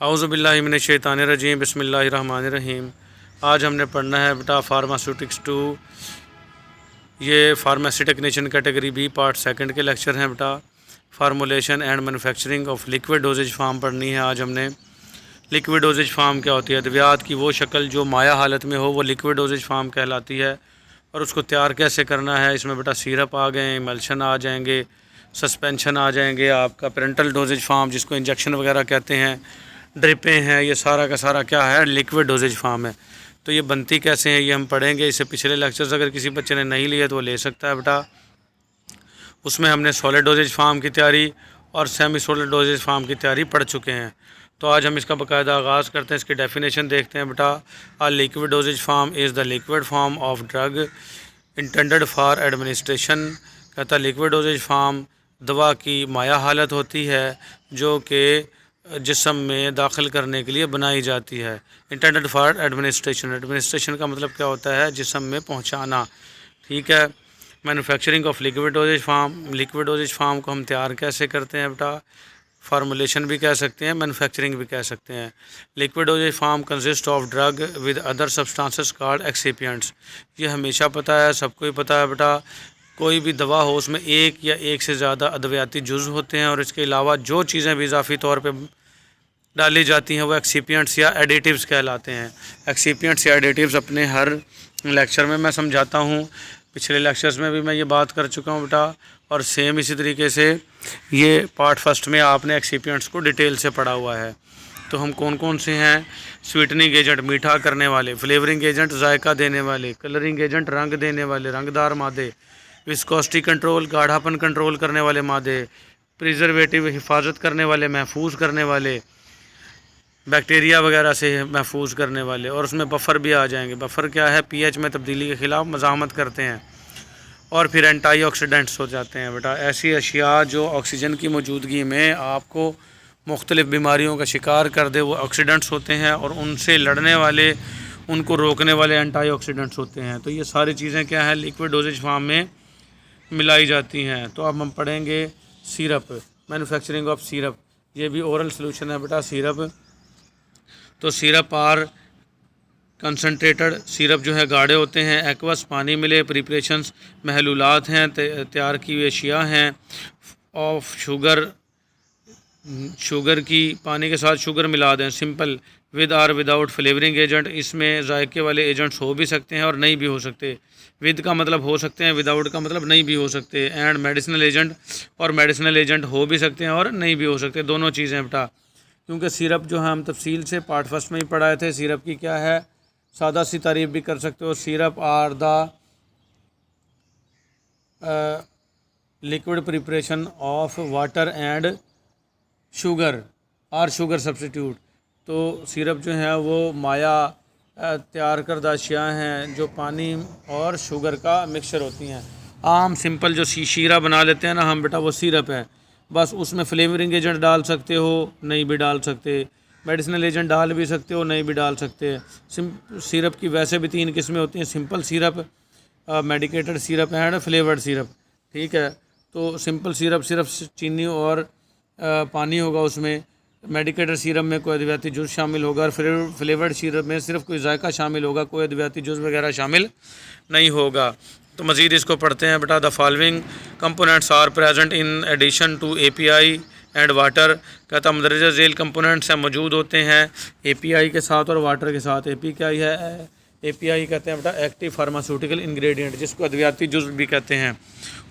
औज़ुबिल्लाहि मिनश्शैतानिर्रजीम बिस्मिल्लाहिर्रहमानिर्रहीम। आज हमने पढ़ना है बेटा फार्मास्यूटिक्स 2, ये pharmacy technician category B part second के लेक्चर हैं बेटा। Formulation and manufacturing of liquid dosage form पढ़नी है आज हमने। लिक्विड डोजेज फार्म क्या होती है? अद्वियात की वो शक्ल जो माया हालत में हो वो लिक्विड डोजेज फार्म कहलाती है। और उसको तैयार कैसे करना है, इसमें बेटा सिरप आ गए, इमल्शन आ जाएंगे, सस्पेंशन आ जाएंगे, आपका पेरेंटल डोजेज फार्म जिसको इंजेक्शन वगैरह कहते हैं, ड्रिपें हैं, ये सारा का सारा क्या है? लिक्विड डोजेज फार्म है। तो ये बनती कैसे हैं ये हम पढ़ेंगे। इससे पिछले लेक्चर्स अगर किसी बच्चे ने नहीं लिए तो वो ले सकता है बेटा। उसमें हमने सॉलिड डोजेज फार्म की तैयारी और सेमी सॉलिड डोजेज फार्म की तैयारी पढ़ चुके हैं। तो आज हम इसका बाकायदा आगाज़ करते हैं, इसकी डेफिनेशन देखते हैं बेटा। A liquid dosage form is the liquid form of drug intended for administration. कहता है लिक्विड डोजेज फार्म दवा की माया हालत होती है जो कि जिस्म में दाखिल करने के लिए बनाई जाती है। इंटेंडेड फॉर एडमिनिस्ट्रेशन, एडमिनिस्ट्रेशन का मतलब क्या होता है? जिस्म में पहुंचाना। ठीक है। Manufacturing of liquid dosage form, liquid dosage form को हम तैयार कैसे करते हैं बेटा? फार्मूलेशन भी कह सकते हैं, मैन्युफैक्चरिंग भी कह सकते हैं। Liquid dosage form consist of drug with other substances called excipients. ये हमेशा पता है, सबको ही पता है बेटा। कोई भी दवा हो उसमें एक या एक से ज़्यादा अद्वियाती जुज़ होते हैं और इसके अलावा जो चीज़ें भी इजाफी तौर पे डाली जाती हैं वो एक्सिपिएंट्स या एडिटिव्स कहलाते हैं। एक्सिपिएंट्स या एडिटिव्स अपने हर लेक्चर में मैं समझाता हूँ। पिछले लेक्चर्स में भी मैं ये बात कर चुका हूँ बेटा। और सेम इसी तरीके से ये पार्ट फर्स्ट में आपने एक्सिपिएंट्स को डिटेल से पढ़ा हुआ है। तो हम कौन कौन से हैं? स्वीटनिंग एजेंट मीठा करने वाले, फ्लेवरिंग एजेंट जायका देने वाले, कलरिंग एजेंट रंग देने वाले रंगदार मादे, विस्कोसिटी कंट्रोल गाढ़ापन कंट्रोल करने वाले मादे, प्रिजर्वेटिव हिफाजत करने वाले, महफूज करने वाले, बैक्टीरिया वगैरह से महफूज करने वाले। और उसमें बफ़र भी आ जाएंगे। बफ़र क्या है? पीएच में तब्दीली के ख़िलाफ़ मज़ाहमत करते हैं। और फिर एंटीऑक्सीडेंट्स हो जाते हैं बेटा। ऐसी अशिया जो ऑक्सीजन की मौजूदगी में आपको मुख्तलिफ़ बीमारियों का शिकार कर दे वो ऑक्सीडेंट्स होते हैं, और उनसे लड़ने वाले, उनको रोकने वाले एंटीऑक्सीडेंट्स होते हैं। तो ये सारी चीज़ें क्या हैं? लिक्विड डोजेज फार्म में मिलाई जाती हैं। तो अब हम पढ़ेंगे सिरप, मैन्युफैक्चरिंग ऑफ सिरप। ये भी ओरल सोल्यूशन है बेटा सिरप। तो सिरप आर कंसनट्रेटेड, सिरप जो है गाढ़े होते हैं। एक्वस पानी मिले, प्रिपरेशंस महलूलात हैं, तैयार की हुई अशिया हैं। ऑफ शुगर, शुगर की पानी के साथ शुगर मिला दें। Simple with or without flavouring agent, इसमें जायके वाले एजेंट्स हो भी सकते हैं और नहीं भी हो सकते। विद का मतलब हो सकते हैं, विदाउट का मतलब नहीं भी हो सकते। एंड मेडिसिनल एजेंट, और मेडिसिनल एजेंट हो भी सकते हैं और नहीं भी हो सकते, दोनों चीज़ें बेटा। क्योंकि सिरप जो है हम तफसील से पार्ट फर्स्ट में ही पढ़ाए थे। सिरप की क्या है? सादा सी तारीफ भी कर सकते हो। Syrup are the liquid preparation of water and sugar or sugar substitute. तो सिरप जो है वो माया तैयार करदा अशिया हैं जो पानी और शुगर का मिक्सचर होती हैं। आम सिंपल जो शीरा बना लेते हैं ना हम बेटा, वो सिरप है। बस उसमें फ्लेवरिंग एजेंट डाल सकते हो, नहीं भी डाल सकते। मेडिसिनल एजेंट डाल भी सकते हो, नहीं भी डाल सकते। सिरप की वैसे भी 3 किस्में होती हैं, simple syrup, medicated syrup and flavoured syrup. ठीक है। तो सिंपल सिरप सिर्फ चीनी और पानी होगा उसमें। मेडिकेटेड सिरप में कोई अद्वियाती जुज़ शामिल होगा, और फ्लेवर्ड सिरप में सिर्फ कोई जायका शामिल होगा, कोई अद्वियाती जुज़ वगैरह शामिल नहीं होगा। तो मज़ीद इसको पढ़ते हैं बेटा। The following components are present in addition to API and water. कहता मंदरजा झेल कंपोनेंट्स हैं मौजूद होते हैं एपीआई के साथ और वाटर के साथ। एपीआई है, एपीआई कहते हैं बेटा एक्टिव फार्मास्यूटिकल इंग्रेडिएंट, जिसको अद्वियाती जुज़ भी कहते हैं।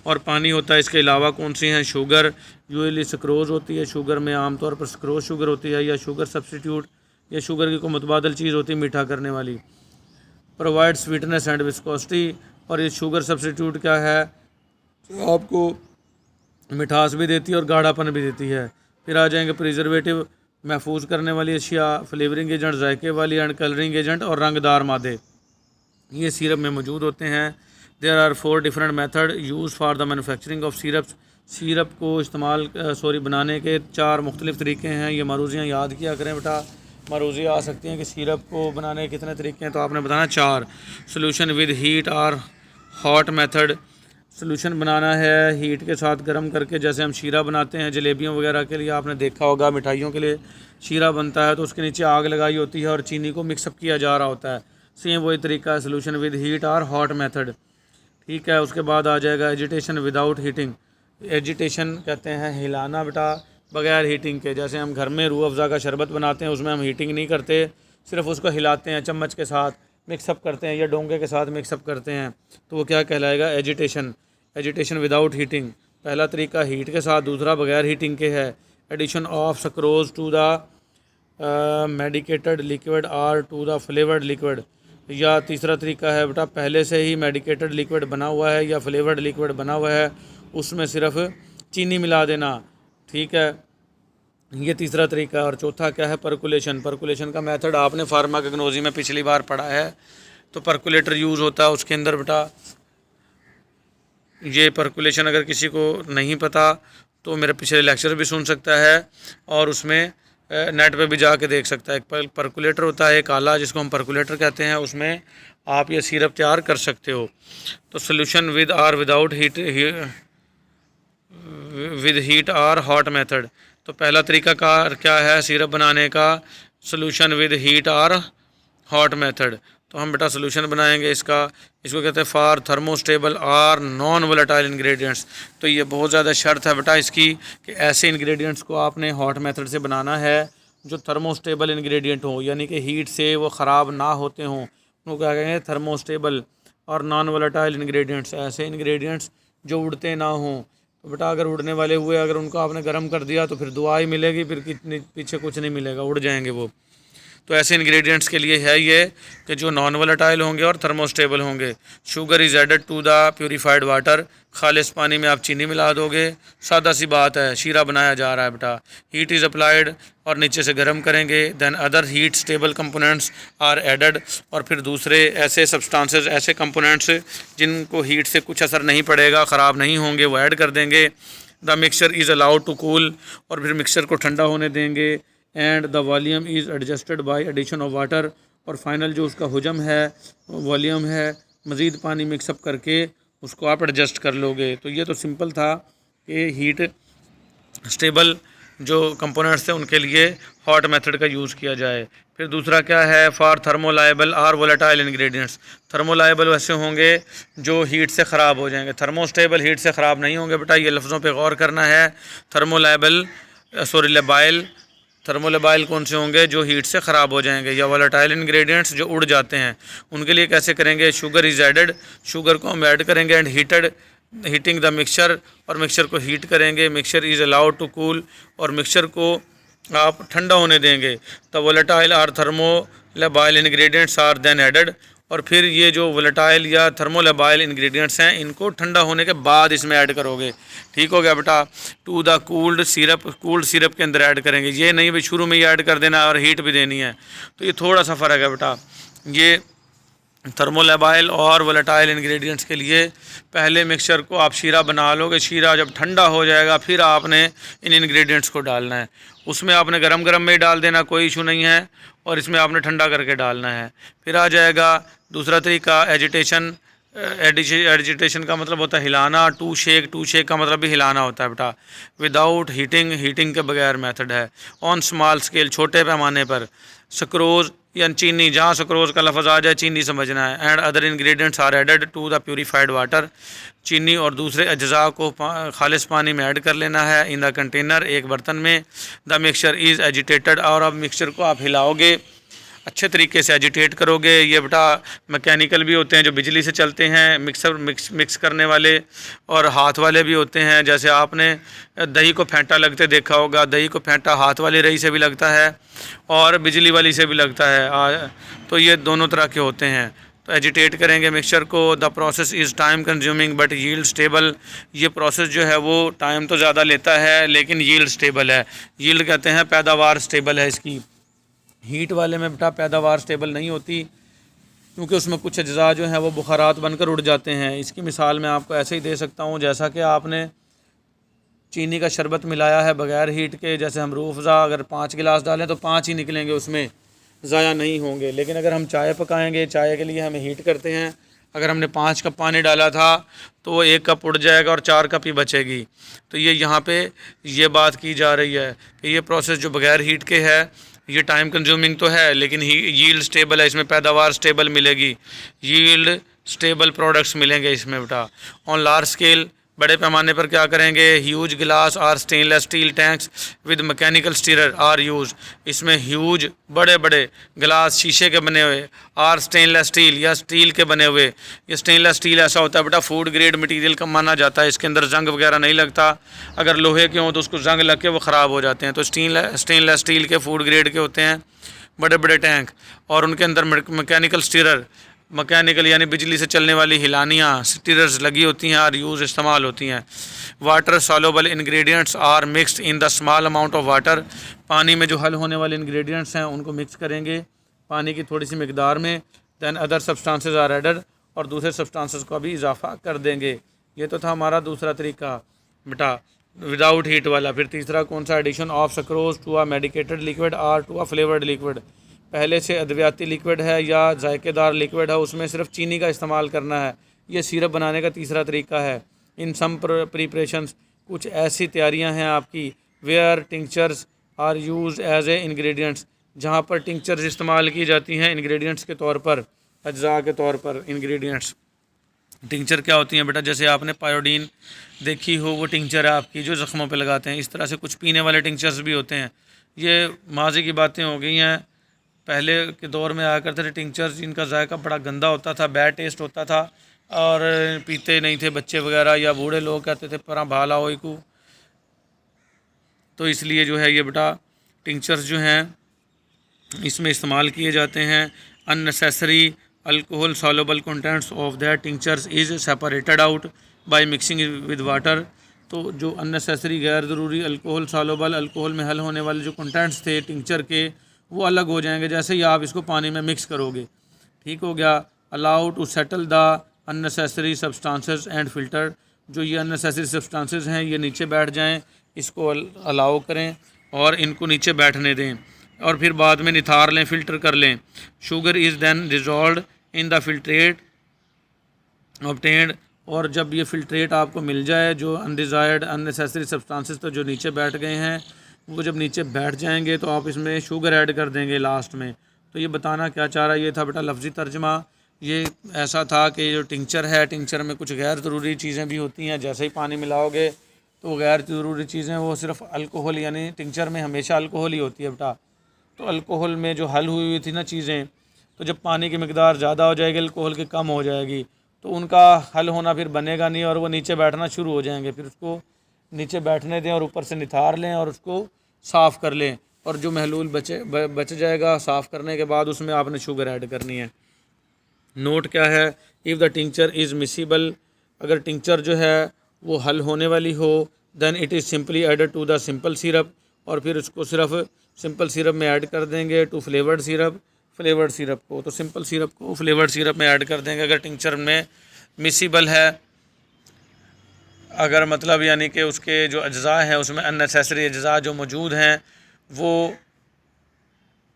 और पानी होता है। इसके अलावा कौन सी हैं? शुगर, यूजली सक्रोज होती है। शुगर में आमतौर पर सक्रोज शुगर होती है, या शुगर सब्स्टिट्यूट, या शुगर की कोई मुतबादल चीज़ होती है मीठा करने वाली। प्रोवाइड स्वीटनेस एंड विस्कोसिटी, और ये शुगर सब्स्टिट्यूट क्या है? आपको मिठास भी देती है और गाढ़ापन भी देती है। फिर आ जाएंगे प्रिजर्वेटिव, महफूज करने वाली अशिया, फ्लेवरिंग एजेंट जायके वाली, एंड कलरिंग एजेंट और रंगदार मादे, ये सिरप में मौजूद होते हैं। There are 4 different method use for the manufacturing of syrups. Syrup को इस्तेमाल बनाने के 4 मुख्तलिफ़ तरीके हैं। ये मारूजियाँ याद किया करें बेटा। मारूजी आ सकती हैं कि सिरप को बनाने के कितने तरीके हैं, तो आपने बताना 4। Solution with heat or hot method, solution बनाना है हीट के साथ गर्म करके, जैसे हम शीरा बनाते हैं जलेबियों वगैरह के लिए, आपने देखा होगा मिठाइयों के लिए शीरा बनता है तो उसके नीचे आग लगाई होती है और चीनी को मिक्सअप किया जा रहा होता है। सेम वही तरीका है सोल्यूशन विद हीट और हॉट मेथड। ठीक है, उसके बाद आ जाएगा एजिटेशन विदाउट हीटिंग। एजिटेशन कहते हैं हिलाना बेटा बगैर हीटिंग के। जैसे हम घर में रूह अफ़ज़ा का शरबत बनाते हैं, उसमें हम हीटिंग नहीं करते, सिर्फ उसको हिलाते हैं, चम्मच के साथ मिक्सअप करते हैं या डोंगे के साथ मिक्सअप करते हैं, तो वो क्या कहलाएगा? एजिटेशन। एजिटेशन विदाउट हीटिंग, पहला तरीका हीट के साथ, दूसरा बगैर हीटिंग के है। Addition of sucrose to the medicated liquid और टू द फ्लेवर्ड लिक्विड, या तीसरा तरीका है बेटा पहले से ही मेडिकेटेड लिक्विड बना हुआ है या फ्लेवर्ड लिक्विड बना हुआ है, उसमें सिर्फ चीनी मिला देना। ठीक है, ये तीसरा तरीका है। और चौथा क्या है? परकुलेशन। परकुलेशन का मेथड आपने फार्माकोग्नोसी में पिछली बार पढ़ा है। तो परकुलेटर यूज़ होता है उसके अंदर बेटा। ये परकुलेशन अगर किसी को नहीं पता तो मेरे पिछले लेक्चर भी सुन सकता है और उसमें नेट पे भी जाके देख सकता है। एक परकुलेटर होता है, एक आला जिसको हम परकुलेटर कहते हैं, उसमें आप ये सिरप तैयार कर सकते हो। तो solution with or without heat with heat or hot method. तो पहला तरीका का क्या है सिरप बनाने का? Solution with heat or hot method. तो हम बेटा सोल्यूशन बनाएंगे इसका, इसको कहते हैं for thermostable or non volatile ingredients. तो ये बहुत ज़्यादा शर्त है बेटा इसकी कि ऐसे इंग्रेडिएंट्स को आपने हॉट मेथड से बनाना है जो थर्मोस्टेबल इंग्रेडिएंट हो, यानी कि हीट से वो ख़राब ना होते हों, उनको क्या कहेंगे? थर्मोस्टेबल। और नॉन वोलेटाइल इंग्रेडिएंट्स, ऐसे इंग्रेडिएंट्स जो उड़ते ना हों। तो बेटा अगर उड़ने वाले हुए, अगर उनको आपने गर्म कर दिया तो फिर दुआ ही मिलेगी, फिर कितनी पीछे कुछ नहीं मिलेगा, उड़ जाएंगे वो। तो ऐसे इंग्रेडिएंट्स के लिए है ये कि जो नॉन वोलेटाइल होंगे और थर्मोस्टेबल होंगे। Sugar is added to the purified water. खालिश पानी में आप चीनी मिला दोगे, सादा सी बात है, शीरा बनाया जा रहा है बेटा। हीट इज़ अप्लाइड, और नीचे से गर्म करेंगे। Then other heat stable components are added, और फिर दूसरे ऐसे सब्सटेंसेस, ऐसे कंपोनेंट्स जिनको हीट से कुछ असर नहीं पड़ेगा, ख़राब नहीं होंगे, वो ऐड कर देंगे। The mixture is allowed to cool, और फिर मिक्सचर को ठंडा होने देंगे। And the volume is adjusted by addition of water, और फाइनल जो उसका हुजम है, वॉल्यूम है, मज़ीद पानी मिक्सअप करके उसको आप एडजस्ट कर लोगे। तो ये तो सिंपल था कि हीट स्टेबल जो कंपोनेंट्स थे उनके लिए हॉट मेथड का यूज़ किया जाए। फिर दूसरा क्या है? For thermolabile or volatile ingredients. Thermolabile वैसे होंगे जो हीट से ख़राब हो जाएंगे, थर्मोस्टेबल हीट से ख़राब नहीं होंगे बेटा, ये लफ्ज़ों पे गौर करना है। थर्मोलाइबल लेबाइल, थर्मोलेबाइल कौन से होंगे? जो हीट से ख़राब हो जाएंगे। या वोलेटाइल इंग्रेडिएंट्स जो उड़ जाते हैं, उनके लिए कैसे करेंगे? शुगर इज़ एडेड, शुगर को हम ऐड करेंगे। एंड हीटिंग द मिक्सचर, और मिक्सचर को हीट करेंगे। Mixture is allowed to cool, और मिक्सचर को आप ठंडा होने देंगे। The volatile or thermolabile ingredients are then added, और फिर ये जो वोलेटाइल या थर्मोलेबाइल इंग्रेडिएंट्स हैं इनको ठंडा होने के बाद इसमें ऐड करोगे। ठीक हो गया बेटा? टू द कूल्ड सिरप के अंदर ऐड करेंगे। ये नहीं भाई शुरू में ही ऐड कर देना और हीट भी देनी है, तो ये थोड़ा सा फ़र्क है बेटा। ये थर्मोलेबाइल और वोलेटाइल इंग्रेडिएंट्स के लिए पहले मिक्सचर को आप शीरा बना लोगे, शीरा जब ठंडा हो जाएगा फिर आपने इन इंग्रेडिएंट्स को डालना है। उसमें आपने गरम गरम में ही डाल देना, कोई इशू नहीं है, और इसमें आपने ठंडा करके डालना है। फिर आ जाएगा दूसरा तरीका एजिटेशन। एजिटेशन का मतलब होता है हिलाना। टू शेक का मतलब भी हिलाना होता है बेटा। विदाउट हीटिंग के बगैर मेथड है। ऑन स्मॉल स्केल, छोटे पैमाने पर। सक्रोज या चीनी, जहाँ सक्रोज का लफ्ज़ आ जाए चीनी समझना है। And other ingredients are added to the purified water. चीनी और दूसरे अज्जा को खालिश पानी में ऐड कर लेना है इन द कंटेनर, एक बर्तन में। द मिक्सचर इज़ एजिटेटेड, और अब मिक्सचर को आप हिलाओगे, अच्छे तरीके से एजिटेट करोगे। ये बेटा मैकेनिकल भी होते हैं जो बिजली से चलते हैं, मिक्स करने वाले, और हाथ वाले भी होते हैं। जैसे आपने दही को फेंटा लगते देखा होगा, दही को फेंटा हाथ वाली रही से भी लगता है और बिजली वाली से भी लगता है। तो ये दोनों तरह के होते हैं। तो एजिटेट करेंगे मिक्सचर को। The process is time consuming but yield stable. ये प्रोसेस जो है वो टाइम तो ज़्यादा लेता है लेकिन यील्ड स्टेबल है। यील्ड कहते हैं पैदावार स्टेबल है इसकी। हीट वाले में बेटा पैदावार स्टेबल नहीं होती, क्योंकि उसमें कुछ अज्जा जो हैं वो बुखारात बनकर उड़ जाते हैं। इसकी मिसाल मैं आपको ऐसे ही दे सकता हूँ, जैसा कि आपने चीनी का शरबत मिलाया है बग़ैर हीट के। जैसे हम रूह अफ़ज़ा अगर 5 गिलास डालें तो 5 ही निकलेंगे, उसमें ज़ाया नहीं होंगे। लेकिन अगर हम चाय पकाएंगे, चाय के लिए हमें हीट करते हैं, अगर हमने 5 कप पानी डाला था तो वो 1 कप उड़ जाएगा और 4 कप ही बचेगी। तो ये यहाँ पे ये बात की जा रही है कि ये प्रोसेस जो बगैर हीट के है ये टाइम कंज्यूमिंग तो है, लेकिन यील्ड स्टेबल है, इसमें पैदावार स्टेबल मिलेगी, यील्ड स्टेबल प्रोडक्ट्स मिलेंगे इसमें बेटा। ऑन लार्ज स्केल, बड़े पैमाने पर क्या करेंगे, ह्यूज गिलास और stainless steel tanks with mechanical stirrer are use. इसमें ह्यूज बड़े बड़े गिलास शीशे के बने हुए और स्टेनलेस स्टील या स्टील के बने हुए। ये स्टेनलेस स्टील ऐसा होता है बेटा फूड ग्रेड मटेरियल का माना जाता है, इसके अंदर जंग वगैरह नहीं लगता। अगर लोहे के हों तो उसको जंग लग के वो ख़राब हो जाते हैं। तो स्टेनलेस स्टील के फूड ग्रेड के होते हैं बड़े बड़े टैंक, और उनके अंदर मैकेनिकल स्टीरर, मैकेनिकल यानी बिजली से चलने वाली हिलानियाँ स्टीरर्स लगी होती हैं और यूज़ इस्तेमाल होती हैं। Water soluble ingredients are mixed in the small amount of water. पानी में जो हल होने वाले इंग्रेडिएंट्स हैं उनको मिक्स करेंगे पानी की थोड़ी सी मिकदार में। Then other substances are added, और दूसरे सब्सटेंसेस का भी इजाफा कर देंगे। ये तो था हमारा दूसरा तरीका बेटा विदाउट हीट वाला। फिर तीसरा कौन सा, addition of sucrose to a medicated liquid or to a flavoured liquid. पहले से अद्वियाती लिक्विड है या जायकेदार लिक्विड है, उसमें सिर्फ चीनी का इस्तेमाल करना है। ये सिरप बनाने का तीसरा तरीका है। इन सम प्रिपरेशंस, कुछ ऐसी तैयारियां हैं आपकी, where tinctures are use as a ingredients, जहाँ पर टिंक्चर्स इस्तेमाल की जाती हैं इंग्रेडिएंट्स के तौर पर, अज्जा के तौर पर इंग्रेडिएंट्स। टिंक्चर क्या होती हैं बेटा, जैसे आपने पायोडीन देखी हो, वो टिंक्चर है आपकी जो ज़ख्मों पे लगाते हैं। इस तरह से कुछ पीने वाले टिंक्चर्स भी होते हैं। ये माजी की बातें हो गई हैं। पहले के दौर में आया करते थे टिंक्चर्स जिनका जायका बड़ा गंदा होता था, बैड टेस्ट होता था और पीते नहीं थे बच्चे वगैरह, या बूढ़े लोग कहते थे परा भाला हो को। तो इसलिए जो है ये बेटा टिंक्चर्स जो हैं इसमें इस्तेमाल किए जाते हैं। Unnecessary alcohol soluble contents of that tinctures is separated out by mixing with water. तो जो अननेसेसरी गैर ज़रूरी अल्कोहल सॉल्युबल, अल्कोहल में हल होने वाले जो कंटेंट्स थे टिंक्चर के, वो अलग हो जाएंगे जैसे ही आप इसको पानी में मिक्स करोगे। ठीक हो गया। Allow to settle the unnecessary substances and filter, जो ये अननेसेसरी सब्सटेंसेस हैं ये नीचे बैठ जाएं, इसको अलाउ करें और इनको नीचे बैठने दें, और फिर बाद में निथार लें, फ़िल्टर कर लें। Sugar is then dissolved in the filtrate obtained, और जब ये फ़िल्ट्रेट आपको मिल जाए, जो अनडिज़ायर्ड अननेसेसरी सब्सटेंसेस तो जो नीचे बैठ गए हैं वो जब नीचे बैठ जाएंगे तो आप इसमें शुगर ऐड कर देंगे लास्ट में। तो ये बताना क्या चाह रहा है, ये था बेटा लफ्ज़ी तर्जमा। ये ऐसा था कि जो टिंक्चर है, टिंक्चर में कुछ गैर ज़रूरी चीज़ें भी होती हैं, जैसे ही पानी मिलाओगे तो गैर ज़रूरी चीज़ें वो सिर्फ अल्कोहल, यानी टिंक्चर में हमेशा अल्कोहल ही होती है बेटा। तो अल्कोहल में जो हल हुई हुई थी ना चीज़ें, तो जब पानी की मिकदार ज़्यादा हो जाएगी, अल्कोहल की कम हो जाएगी, तो उनका हल होना फिर बनेगा नहीं और वो नीचे बैठना शुरू हो जाएंगे। फिर उसको नीचे बैठने दें और ऊपर से निथार लें और उसको साफ़ कर लें, और जो महलूल बच जाएगा साफ़ करने के बाद उसमें आपने शुगर ऐड करनी है। नोट क्या है, if the tincture is miscible, अगर टिंक्चर जो है वो हल होने वाली हो, then it is simply added to the simple syrup, और फिर उसको सिर्फ सिंपल सिरप में ऐड कर देंगे to flavoured syrup, flavoured syrup को। तो सिंपल सिरप को फ्लेवर्ड सिरप में ऐड कर देंगे अगर टिंक्चर में मिसिबल है। अगर मतलब यानी कि उसके जो अज्जा हैं उसमें अननेसेसरी अज्जा जो मौजूद हैं वो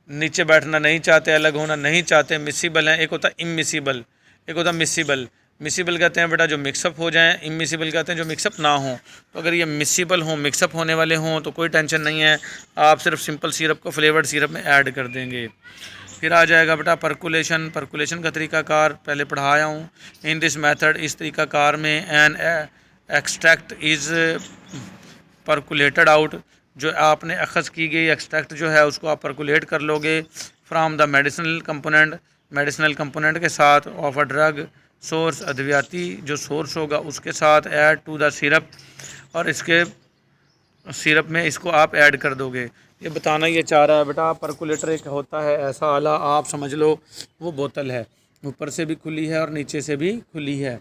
नीचे बैठना नहीं चाहते, अलग होना नहीं चाहते, मिसिबल हैं। एक होता है इमिसिबल, एक होता है मिसिबल। मिसिबल कहते हैं बेटा जो मिक्सअप हो जाएं, इमिसिबल कहते हैं जो मिक्सअप ना हो। तो अगर ये मिसिबल हों, मिक्सअप होने वाले हों, तो कोई टेंशन नहीं है, आप सिर्फ सिंपल सिरप को फ्लेवर्ड सिरप में ऐड कर देंगे। फिर आ जाएगा बेटा परकुलेशन। परकुलेशन का तरीक़ाकार पहले पढ़ाया हूँ। इन दिस मेथड, इस तरीक़ाकार में एन एक्सट्रैक्ट इज़ परकुलेटेड आउट, जो आपने अखज़ की गई एक्सट्रैक्ट जो है उसको आप परकुलेट कर लोगे from the medicinal component, medicinal component के साथ ऑफ अ ड्रग सोर्स, अद्वियाती जो सोर्स होगा उसके साथ, ऐड टू द सिरप, और इसके सिरप में इसको आप ऐड कर दोगे। ये बताना ये चाह रहा है बेटा परकुलेटर एक होता है ऐसा आला, आप समझ लो वो बोतल है, ऊपर से भी खुली है और नीचे से भी खुली है।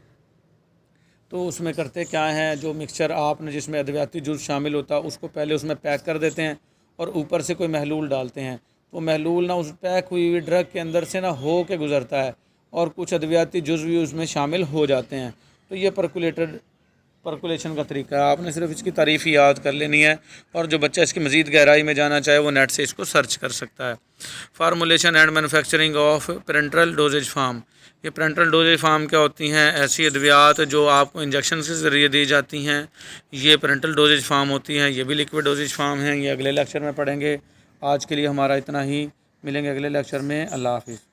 तो उसमें करते क्या हैं, जो मिक्सचर आपने जिसमें अद्वियाती जुज़ शामिल होता है उसको पहले उसमें पैक कर देते हैं और ऊपर से कोई महलूल डालते हैं। तो महलूल ना उस पैक हुई हुई ड्रग के अंदर से ना हो के गुज़रता है और कुछ अद्वियाती जुज़ भी उसमें शामिल हो जाते हैं। तो ये परकुलेशन का तरीका है। आपने सिर्फ इसकी तारीफ़ ही याद कर लेनी है, और जो बच्चा इसकी मज़ीद गहराई में जाना चाहे वो नेट से इसको सर्च कर सकता है। Formulation and manufacturing of parenteral dosage form. ये पेरेंटल डोजेज फार्म क्या होती हैं? ऐसी अद्वियात जो आपको इंजेक्शन के ज़रिए दी जाती हैं, ये पेरेंटल डोजेज फार्म होती हैं। ये भी लिक्विड डोजेज फार्म हैं। ये अगले लेक्चर में पढ़ेंगे। आज के लिए हमारा इतना ही, मिलेंगे अगले लेक्चर में। अल्लाह हाफिज़।